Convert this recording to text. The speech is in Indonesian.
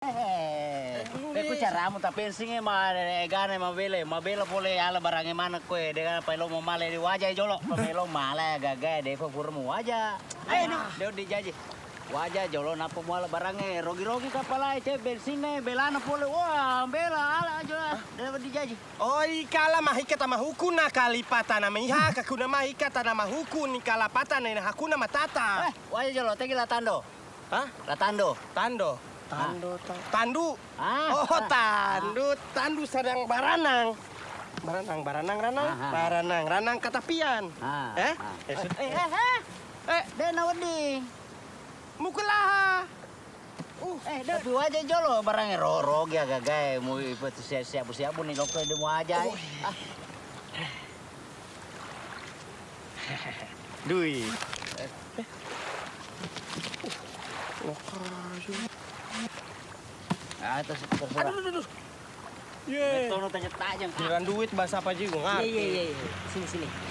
Ku caramu tapi singnya mah gane mabela pole ala barangnya mana kue dengan pelo mau male di wajah jolo pelo male gaga de furmu wajah ayo deh dijaji wajah jolo napa mau barangnya rogi kapala ce bensinnya belana pole wah bela ala jolo de dijaji oi kala mahika tama hukuna kalipata na miha kakuna mahika tana mahukun kalapata na hakuna matata wajah jolo tegi latando hah latando Tandu. Ah, Oh, tandu sedang baranang. Baranang katapian. Dena wedi. Mukulaha. Tapi wajah jolo barangnya rogi agak mau ikut siap nih lokal di wajah. Dui. Terserah. Aduh. Ye. Betul tanya tajam. Giliran duit bahasa apa juga ngerti. Iya. Sini.